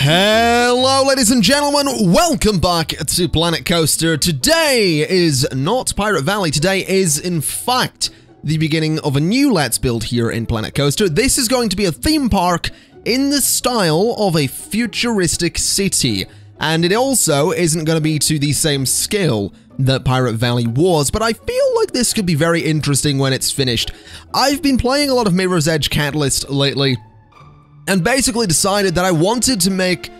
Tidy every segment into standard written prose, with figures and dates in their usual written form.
Hello ladies and gentlemen, welcome back to Planet Coaster. Today is not Pirate Valley, today is in fact the beginning of a new Let's Build here in Planet Coaster. This is going to be a theme park in the style of a futuristic city, and it also isn't going to be to the same scale that Pirate Valley was, but I feel like this could be very interesting when it's finished. I've been playing a lot of Mirror's Edge Catalyst lately, and basically decided that I wanted to make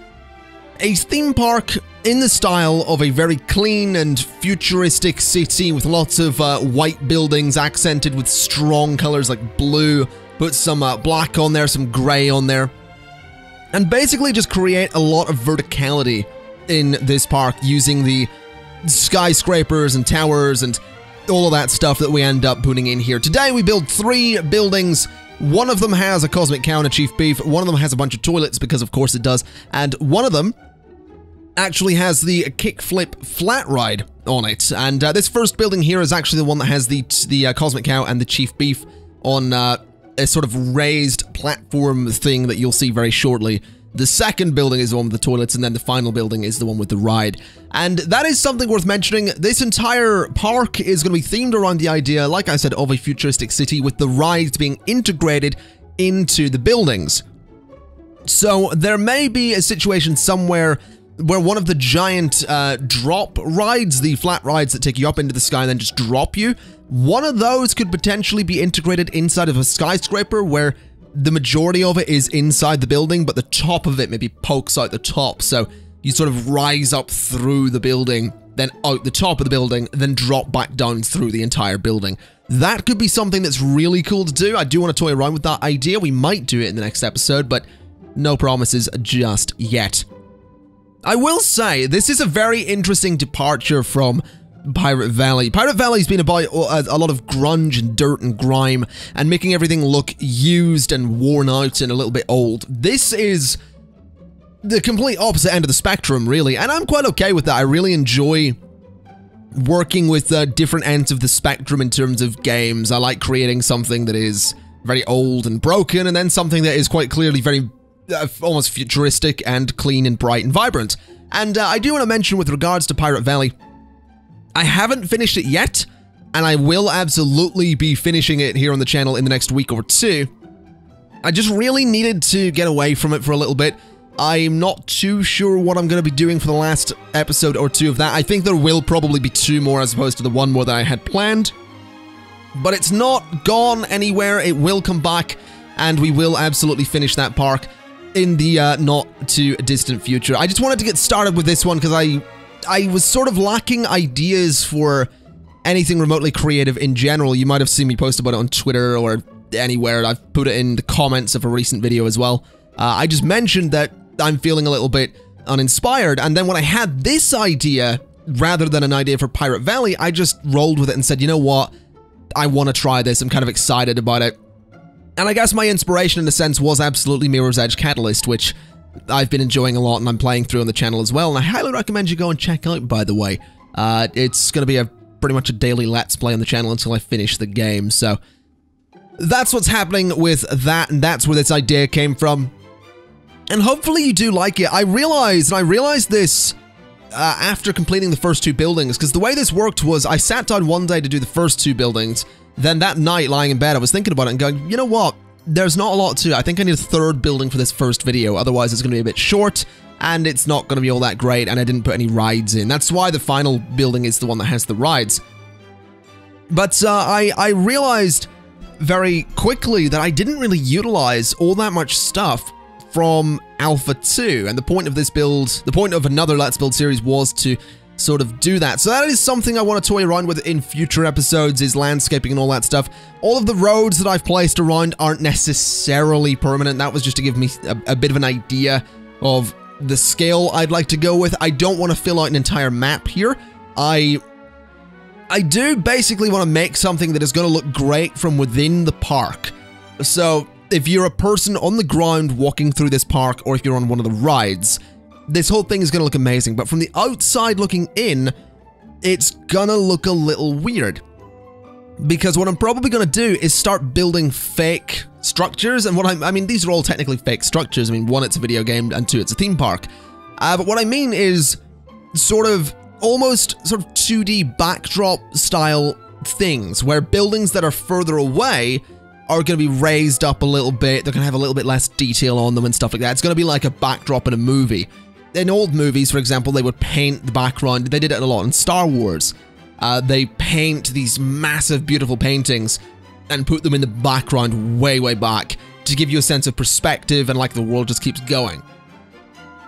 a theme park in the style of a very clean and futuristic city with lots of white buildings accented with strong colors like blue, put some black on there, some gray on there, and basically just create a lot of verticality in this park using the skyscrapers and towers and all of that stuff that we end up putting in here. Today we build 3 buildings. One of them has a Cosmic Cow and a Chief Beef, one of them has a bunch of toilets, because of course it does, and one of them actually has the kickflip flat ride on it. And this first building here is actually the one that has the Cosmic Cow and the Chief Beef on a sort of raised platform thing that you'll see very shortly. The second building is the one with the toilets, and then the final building is the one with the ride. And that is something worth mentioning. This entire park is going to be themed around the idea, like I said, of a futuristic city with the rides being integrated into the buildings. So there may be a situation somewhere where one of the giant drop rides, the flat rides that take you up into the sky and then just drop you, one of those could potentially be integrated inside of a skyscraper where the majority of it is inside the building, but the top of it maybe pokes out the top, so you sort of rise up through the building, then out the top of the building, then drop back down through the entire building. That could be something that's really cool to do. I do want to toy around with that idea. We might do it in the next episode, but no promises just yet. I will say, this is a very interesting departure from Pirate Valley. Pirate Valley's been about a lot of grunge and dirt and grime and making everything look used and worn out and a little bit old. This is the complete opposite end of the spectrum, really, and I'm quite okay with that. I really enjoy working with different ends of the spectrum in terms of games. I like creating something that is very old and broken, and then something that is quite clearly very almost futuristic and clean and bright and vibrant. And I do want to mention, with regards to Pirate Valley, I haven't finished it yet, and I will absolutely be finishing it here on the channel in the next week or two. I just really needed to get away from it for a little bit. I'm not too sure what I'm going to be doing for the last episode or 2 of that. I think there will probably be 2 more as opposed to the 1 more that I had planned. But it's not gone anywhere. It will come back, and we will absolutely finish that park in the not too distant future. I just wanted to get started with this one because I was sort of lacking ideas for anything remotely creative in general. You might have seen me post about it on Twitter or anywhere. I've put it in the comments of a recent video as well. I just mentioned that I'm feeling a little bit uninspired, and then when I had this idea, rather than an idea for Pirate Valley, I just rolled with it and said, you know what, I want to try this, I'm kind of excited about it. And I guess my inspiration in a sense was absolutely Mirror's Edge Catalyst, which I've been enjoying a lot and I'm playing through on the channel as well, and I highly recommend you go and check out, by the way. It's going to be pretty much a daily Let's Play on the channel until I finish the game, so that's what's happening with that, and that's where this idea came from. And hopefully you do like it. I realized this after completing the first 2 buildings, because the way this worked was I sat down one day to do the first 2 buildings, then that night lying in bed I was thinking about it and going, you know what? There's not a lot to it. I think I need a 3rd building for this first video, otherwise it's going to be a bit short, and it's not going to be all that great, and I didn't put any rides in. That's why the final building is the one that has the rides. But I realized very quickly that I didn't really utilize all that much stuff from Alpha 2, and the point of this build, the point of another Let's Build series, was to sort of do that. So that is something I want to toy around with in future episodes, is landscaping and all that stuff. All of the roads that I've placed around aren't necessarily permanent. That was just to give me a bit of an idea of the scale I'd like to go with. I don't want to fill out an entire map here. I do basically want to make something that is going to look great from within the park. So if you're a person on the ground walking through this park, or if you're on one of the rides, this whole thing is going to look amazing, but from the outside looking in, it's gonna look a little weird. Because what I'm probably gonna do is start building fake structures. And what I mean, these are all technically fake structures. I mean, one, it's a video game, and two, it's a theme park. But what I mean is almost 2D backdrop style things where buildings that are further away are going to be raised up a little bit. They're going to have a little bit less detail on them and stuff like that. It's going to be like a backdrop in a movie. In old movies, for example, they would paint the background. They did it a lot in Star Wars. They paint these massive, beautiful paintings and put them in the background way, way back to give you a sense of perspective and like the world just keeps going.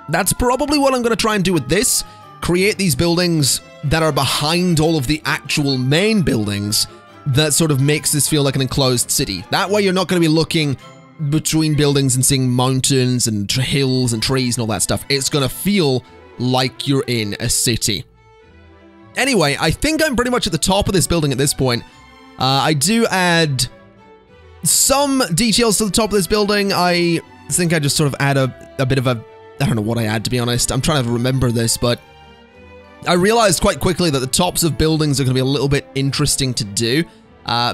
That's probably what I'm going to try and do with this. Create these buildings that are behind all of the actual main buildings that sort of makes this feel like an enclosed city. That way you're not going to be looking between buildings and seeing mountains and hills and trees and all that stuff. It's going to feel like you're in a city. Anyway, I think I'm pretty much at the top of this building at this point. I do add some details to the top of this building. I think I just sort of add a bit of a... I don't know what I add, to be honest. I'm trying to remember this, but I realized quite quickly that the tops of buildings are going to be a little bit interesting to do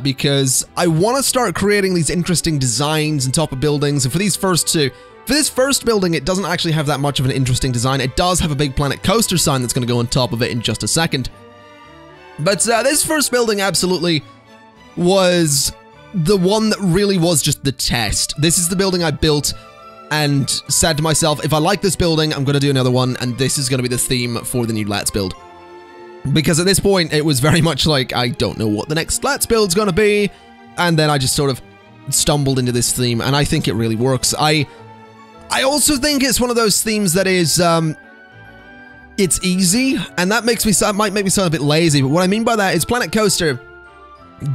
because I want to start creating these interesting designs on top of buildings. And for these first two, for this first building, it doesn't actually have that much of an interesting design. It does have a big Planet Coaster sign that's going to go on top of it in just a second. But this first building absolutely was the one that really was just the test. This is the building I built and said to myself, if I like this building, I'm going to do another one, and this is going to be the theme for the new Let's Build. Because at this point, it was very much like, I don't know what the next Let's Build's going to be, and then I just sort of stumbled into this theme, and I think it really works. I also think it's one of those themes that is, it's easy, and that might make me sound a bit lazy, but what I mean by that is Planet Coaster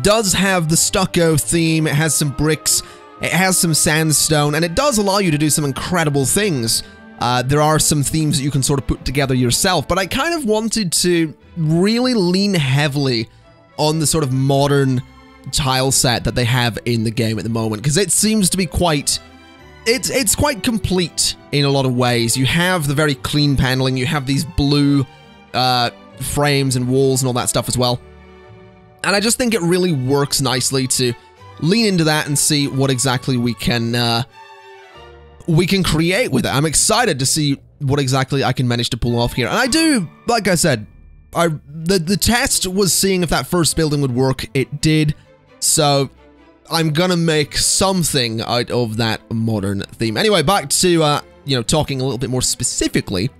does have the stucco theme, it has some bricks, it has some sandstone, and it does allow you to do some incredible things. There are some themes that you can sort of put together yourself, but I kind of wanted to really lean heavily on the sort of modern tile set that they have in the game at the moment, because it seems to be quite... It's quite complete in a lot of ways. You have the very clean paneling, you have these blue frames and walls and all that stuff as well. And I just think it really works nicely to lean into that and see what exactly we can create with it. I'm excited to see what exactly I can manage to pull off here. And I do, like I said, the test was seeing if that first building would work. It did. So I'm gonna make something out of that modern theme. Anyway, back to talking a little bit more specifically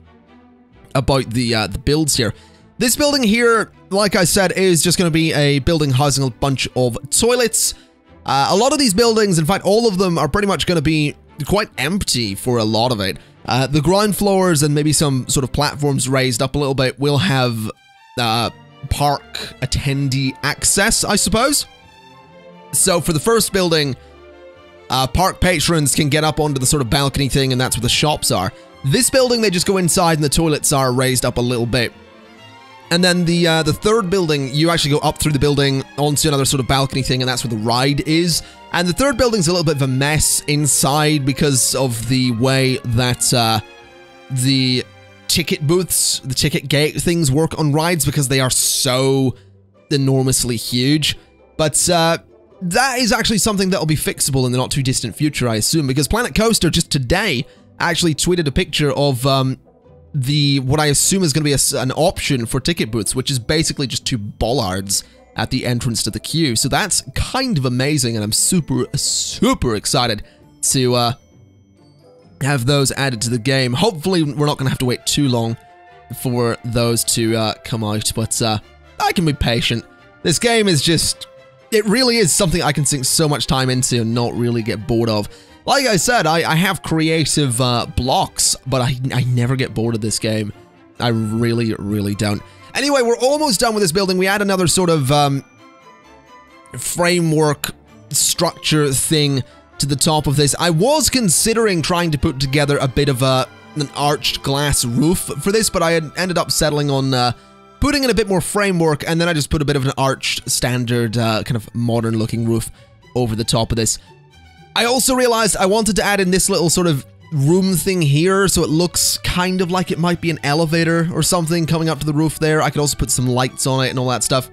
about the builds here. This building here, like I said, is just going to be a building housing a bunch of toilets. A lot of these buildings, in fact, all of them are pretty much going to be quite empty for a lot of it. The ground floors and maybe some sort of platforms raised up a little bit will have park attendee access, I suppose. So for the first building, park patrons can get up onto the sort of balcony thing, and that's where the shops are. This building, they just go inside and the toilets are raised up a little bit. And then the third building, you actually go up through the building onto another sort of balcony thing, and that's where the ride is. And the third building's a little bit of a mess inside because of the way that the ticket booths, the ticket gate things work on rides, because they are so enormously huge. But that is actually something that will be fixable in the not too distant future, I assume, because Planet Coaster just today actually tweeted a picture of what I assume is going to be an option for ticket booths, which is basically just 2 bollards at the entrance to the queue. So that's kind of amazing, and I'm super, super excited to have those added to the game. Hopefully, we're not going to have to wait too long for those to come out, but I can be patient. This game is just... It really is something I can sink so much time into and not really get bored of. Like I said, I have creative blocks, but I never get bored of this game. I really, really don't. Anyway, we're almost done with this building. We add another sort of framework structure thing to the top of this. I was considering trying to put together a bit of an arched glass roof for this, but I had ended up settling on putting in a bit more framework, and then I just put a bit of an arched standard kind of modern looking roof over the top of this. I also realized I wanted to add in this little sort of room thing here, so it looks kind of like it might be an elevator or something coming up to the roof there. I could also put some lights on it and all that stuff.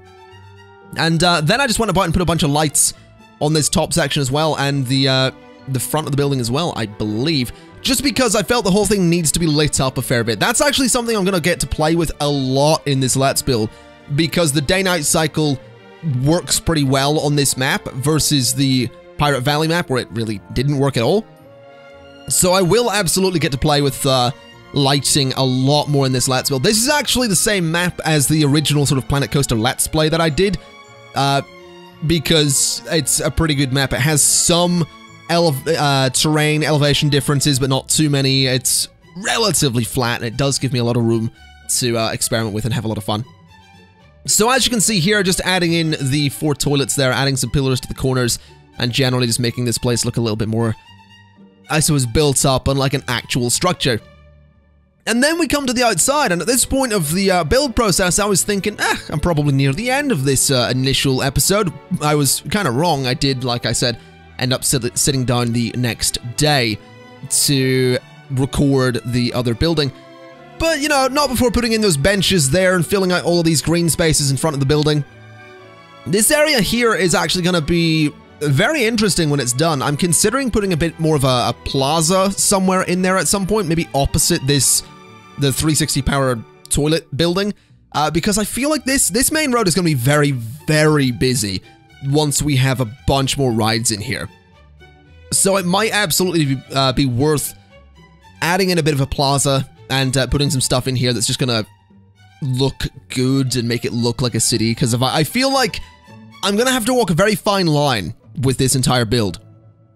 And then I just went about and put a bunch of lights on this top section as well, and the front of the building as well, I believe. Just because I felt the whole thing needs to be lit up a fair bit. That's actually something I'm going to get to play with a lot in this Let's Build, because the day-night cycle works pretty well on this map versus the Pirate Valley map, where it really didn't work at all. So I will absolutely get to play with lighting a lot more in this Let's Build. This is actually the same map as the original sort of Planet Coaster Let's Play that I did, because it's a pretty good map. It has some terrain elevation differences, but not too many. It's relatively flat, and it does give me a lot of room to experiment with and have a lot of fun. So as you can see here, just adding in the 4 toilets there, adding some pillars to the corners, and generally just making this place look a little bit more, I suppose, built up and like an actual structure. And then we come to the outside, and at this point of the build process, I was thinking, I'm probably near the end of this initial episode. I was kind of wrong. I did, like I said, end up sitting down the next day to record the other building. But, you know, not before putting in those benches there and filling out all of these green spaces in front of the building. This area here is actually going to be very interesting when it's done. I'm considering putting a bit more of a plaza somewhere in there at some point, maybe opposite the 360 power toilet building, because I feel like this main road is going to be very, very busy once we have a bunch more rides in here. So it might absolutely be worth adding in a bit of a plaza and putting some stuff in here that's just gonna look good and make it look like a city, because if I feel like I'm gonna have to walk a very fine line with this entire build.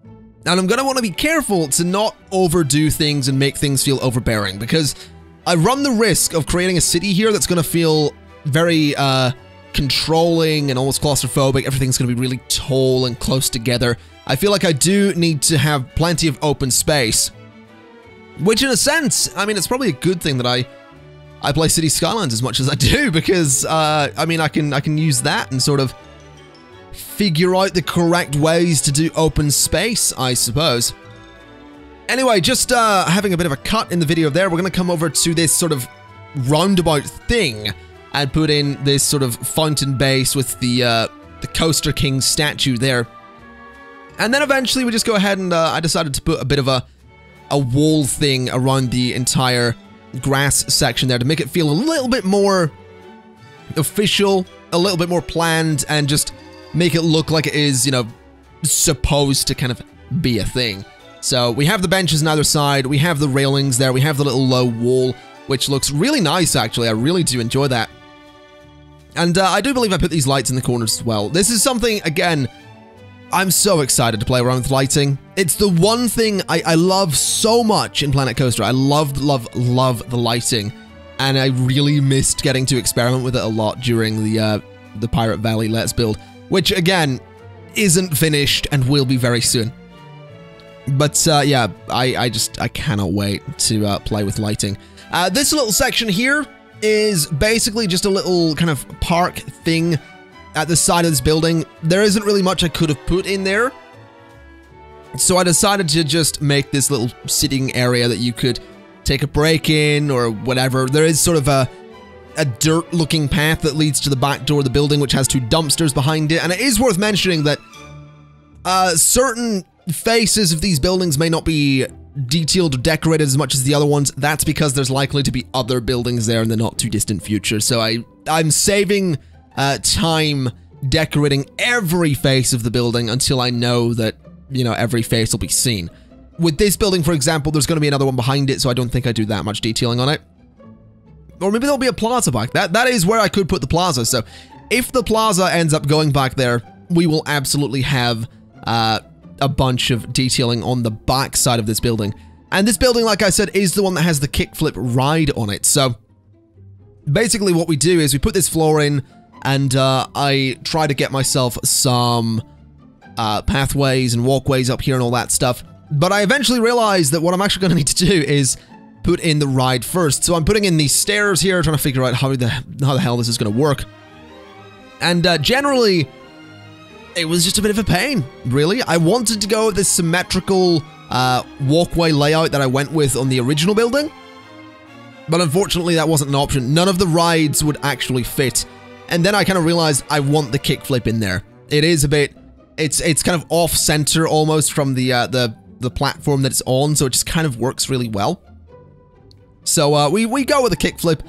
And I'm gonna want to be careful to not overdo things and make things feel overbearing, because I run the risk of creating a city here that's gonna feel very controlling and almost claustrophobic. Everything's going to be really tall and close together. I feel like I do need to have plenty of open space, which in a sense, I mean, it's probably a good thing that I play City Skylines as much as I do, because I mean, I can use that and sort of figure out the correct ways to do open space, I suppose. Anyway, just having a bit of a cut in the video there, we're going to come over to this sort of roundabout thing and put in this sort of fountain base with the Coaster King statue there. And then eventually we just go ahead and I decided to put a bit of a wall thing around the entire grass section there to make it feel a little bit more official, a little bit more planned, and just make it look like it is, you know, supposed to kind of be a thing. So we have the benches on either side, we have the railings there, we have the little low wall, which looks really nice actually. I really do enjoy that. And I do believe I put these lights in the corners as well. This is something, again, I'm so excited to play around with lighting. It's the one thing I love so much in Planet Coaster. I love the lighting, and I really missed getting to experiment with it a lot during the Pirate Valley Let's Build, which, again, isn't finished and will be very soon. But, yeah, I cannot wait to play with lighting. This little section here is basically just a little kind of park thing at the side of this building. There isn't really much I could have put in there, so I decided to just make this little sitting area that you could take a break in or whatever. There is sort of a dirt-looking path that leads to the back door of the building, which has 2 dumpsters behind it, and it is worth mentioning that certain faces of these buildings may not be detailed or decorated as much as the other ones. That's because there's likely to be other buildings there in the not too distant future. So I'm saving time decorating every face of the building until I know that, you know, every face will be seen. With this building, for example, there's going to be another one behind it, so I don't think I do that much detailing on it. Or maybe there'll be a plaza back. That is where I could put the plaza. So if the plaza ends up going back there, we will absolutely have a bunch of detailing on the back side of this building. And this building, like I said, is the one that has the kickflip ride on it. So basically what we do is we put this floor in, and I try to get myself some pathways and walkways up here and all that stuff. But I eventually realized that what I'm actually going to need to do is put in the ride first. So I'm putting in these stairs here, trying to figure out how the hell this is going to work. And generally, it was just a bit of a pain, really. I wanted to go with this symmetrical walkway layout that I went with on the original building, but unfortunately that wasn't an option. None of the rides would actually fit. And then I kind of realized I want the kickflip in there. It is a bit it's kind of off-center almost from the platform that it's on, so it just kind of works really well. So we go with a kickflip,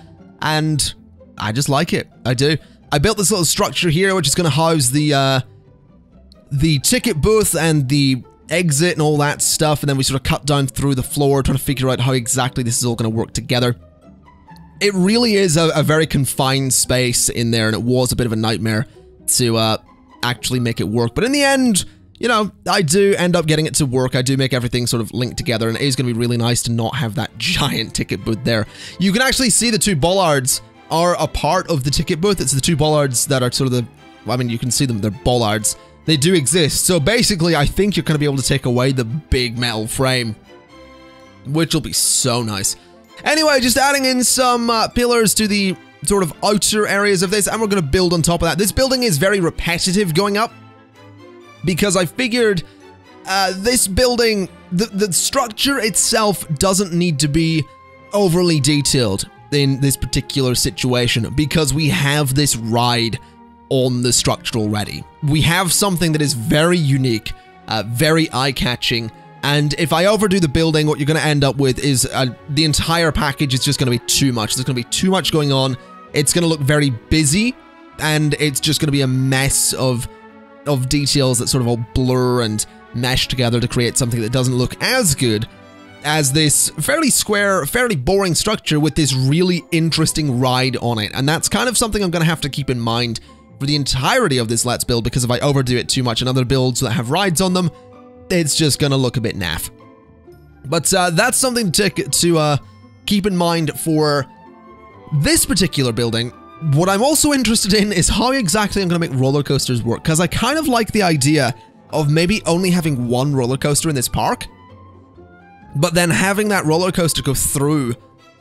and I just like it. I do. I built this little structure here, which is going to house the ticket booth and the exit and all that stuff, and then we sort of cut down through the floor, trying to figure out how exactly this is all going to work together. It really is a very confined space in there, and it was a bit of a nightmare to actually make it work. But in the end, you know, I do end up getting it to work. I do make everything sort of linked together, and it is going to be really nice to not have that giant ticket booth there. You can actually see the two bollards are a part of the ticket booth. It's the two bollards that are sort of the, I mean, you can see them, they're bollards. They do exist. So basically, I think you're going to be able to take away the big metal frame, which will be so nice. Anyway, just adding in some pillars to the sort of outer areas of this, and we're going to build on top of that. This building is very repetitive going up, because I figured this building, the structure itself doesn't need to be overly detailed in this particular situation, because we have this ride on the structure already. We have something that is very unique, very eye-catching, and if I overdo the building, what you're going to end up with is the entire package is just going to be too much. There's going to be too much going on. It's going to look very busy, and it's just going to be a mess of details that sort of all blur and mesh together to create something that doesn't look as good as this fairly square, fairly boring structure with this really interesting ride on it. And that's kind of something I'm going to have to keep in mind for the entirety of this Let's Build, because if I overdo it too much in other builds that have rides on them, it's just going to look a bit naff. But that's something to keep in mind for this particular building. What I'm also interested in is how exactly I'm going to make roller coasters work, because I kind of like the idea of maybe only having one roller coaster in this park, but then having that roller coaster go through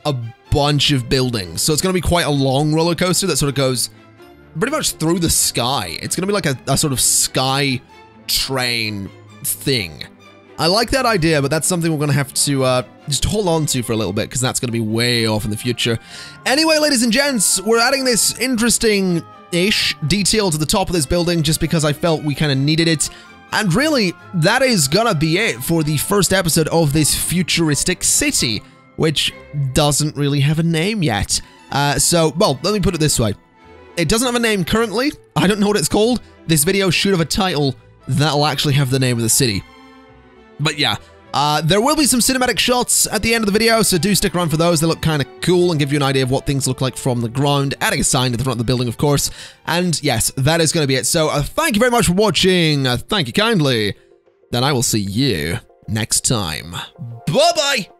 a bunch of buildings. So it's going to be quite a long roller coaster that sort of goes pretty much through the sky. It's going to be like a sort of sky train thing. I like that idea, but that's something we're going to have to just hold on to for a little bit, because that's going to be way off in the future. Anyway, ladies and gents, we're adding this interesting-ish detail to the top of this building just because I felt we kind of needed it. And really, that is going to be it for the first episode of this futuristic city, which doesn't really have a name yet. Well, let me put it this way. It doesn't have a name currently. I don't know what it's called. This video should have a title that'll actually have the name of the city. But yeah, there will be some cinematic shots at the end of the video, so do stick around for those. They look kind of cool and give you an idea of what things look like from the ground, adding a sign to the front of the building, of course. And yes, that is going to be it. So thank you very much for watching. Thank you kindly. Then I will see you next time. Bye-bye!